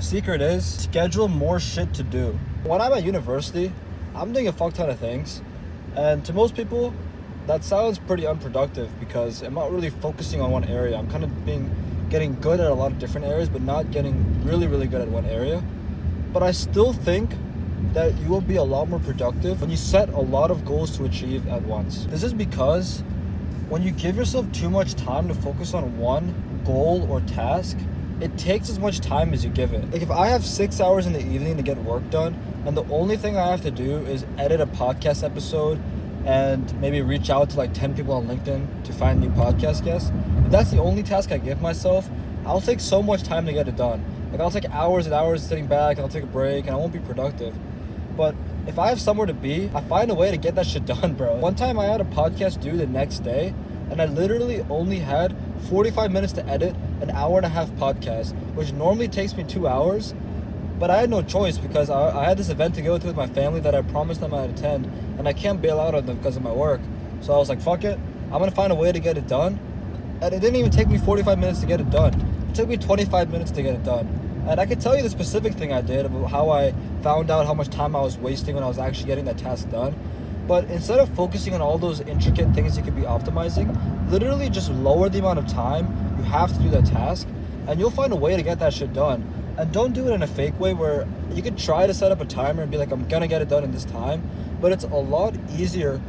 The secret is schedule more shit to do. When I'm at university, I'm doing a fuck ton of things. And to most people, that sounds pretty unproductive because I'm not really focusing on one area. I'm kind of getting good at a lot of different areas, but not getting really, really good at one area. But I still think that you will be a lot more productive when you set a lot of goals to achieve at once. This is because when you give yourself too much time to focus on one goal or task, it takes as much time as you give it. Like if I have 6 hours in the evening to get work done, and the only thing I have to do is edit a podcast episode and maybe reach out to like 10 people on LinkedIn to find new podcast guests, if that's the only task I give myself, I'll take so much time to get it done. Like I'll take hours and hours sitting back, and I'll take a break, and I won't be productive. But if I have somewhere to be, I find a way to get that shit done, bro. One time I had a podcast due the next day, and I literally only had 45 minutes to edit an hour and a half podcast, which normally takes me 2 hours. But I had no choice because I had this event to go to with my family that I promised them I'd attend, and I can't bail out on them because of my work. So I was like, fuck it, I'm gonna find a way to get it done. And it didn't even take me 45 minutes to get it done. It took me 25 minutes to get it done. And I could tell you the specific thing I did about how I found out how much time I was wasting when I was actually getting that task done. But instead of focusing on all those intricate things you could be optimizing, literally just lower the amount of time you have to do that task, and you'll find a way to get that shit done. And don't do it in a fake way where you could try to set up a timer and be like, I'm gonna get it done in this time, but it's a lot easier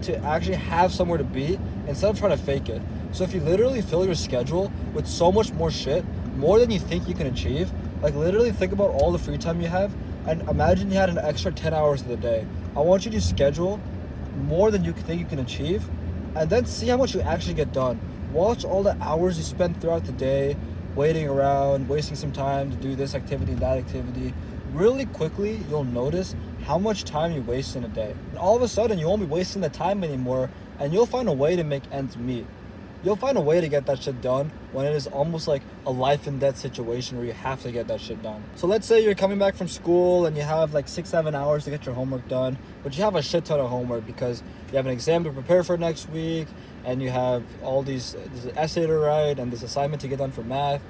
to actually have somewhere to be instead of trying to fake it. So if you literally fill your schedule with so much more shit, more than you think you can achieve, like literally think about all the free time you have and imagine you had an extra 10 hours of the day. I want you to schedule more than you think you can achieve, and then see how much you actually get done. Watch all the hours you spend throughout the day waiting around, wasting some time to do this activity, that activity. Really quickly, you'll notice how much time you waste in a day. And all of a sudden, you won't be wasting the time anymore, and you'll find a way to make ends meet. You'll find a way to get that shit done when it is almost like a life and death situation where you have to get that shit done. So let's say you're coming back from school and you have like 6-7 hours to get your homework done, but you have a shit ton of homework because you have an exam to prepare for next week, and you have all this essay to write and this assignment to get done for math,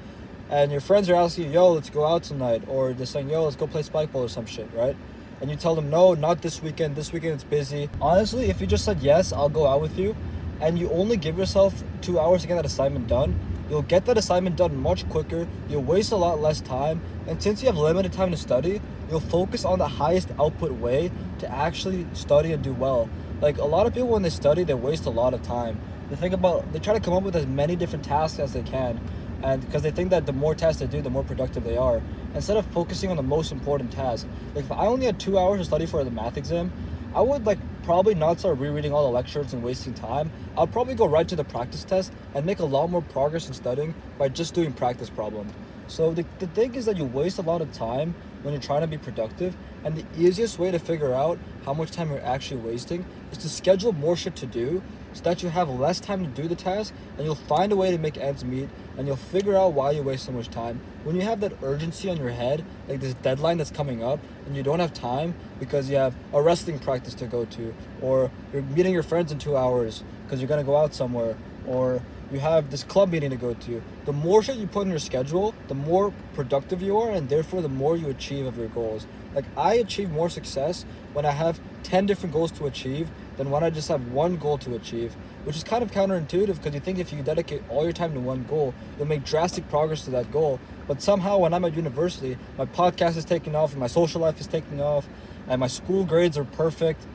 and your friends are asking you, yo, let's go out tonight, or they're saying, yo, let's go play spike ball or some shit, right? And you tell them, no, not this weekend it's busy. Honestly, if you just said, yes, I'll go out with you, and you only give yourself 2 hours to get that assignment done, you'll get that assignment done much quicker, you'll waste a lot less time, and since you have limited time to study, you'll focus on the highest output way to actually study and do well. Like, a lot of people, when they study, they waste a lot of time. They try to come up with as many different tasks as they can, and because they think that the more tasks they do, the more productive they are, instead of focusing on the most important task. Like, if I only had 2 hours to study for the math exam, I would probably not start rereading all the lectures and wasting time. I'll probably go right to the practice test and make a lot more progress in studying by just doing practice problems. So the thing is that you waste a lot of time when you're trying to be productive, and the easiest way to figure out how much time you're actually wasting is to schedule more shit to do so that you have less time to do the task, and you'll find a way to make ends meet, and you'll figure out why you waste so much time. When you have that urgency on your head, like this deadline that's coming up, and you don't have time because you have a wrestling practice to go to, or you're meeting your friends in 2 hours because you're going to go out somewhere, or you have this club meeting to go to, the more shit you put in your schedule, the more productive you are, and therefore the more you achieve of your goals. Like, I achieve more success when I have 10 different goals to achieve than when I just have one goal to achieve, which is kind of counterintuitive because you think if you dedicate all your time to one goal, you'll make drastic progress to that goal. But somehow when I'm at university, my podcast is taking off, and my social life is taking off, and my school grades are perfect.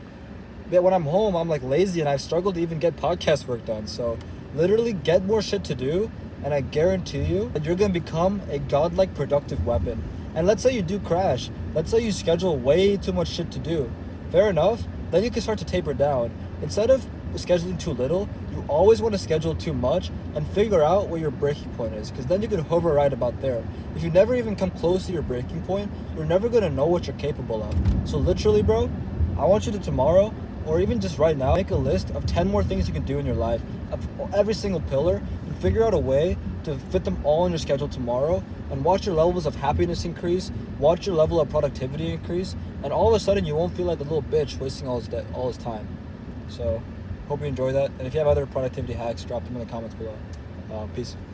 But when I'm home, I'm like lazy, and I've struggled to even get podcast work done. So literally get more shit to do, and I guarantee you that you're going to become a godlike productive weapon. And let's say you do crash. Let's say you schedule way too much shit to do. Fair enough. Then you can start to taper down. Instead of scheduling too little, you always want to schedule too much and figure out where your breaking point is, because then you can hover right about there. If you never even come close to your breaking point, you're never going to know what you're capable of. So literally, bro, I want you to tomorrow, or even just right now, make a list of 10 more things you can do in your life, of every single pillar, and figure out a way to fit them all in your schedule tomorrow, and watch your levels of happiness increase, watch your level of productivity increase, and all of a sudden you won't feel like a little bitch wasting all his time. So, hope you enjoy that, and if you have other productivity hacks, drop them in the comments below. Peace.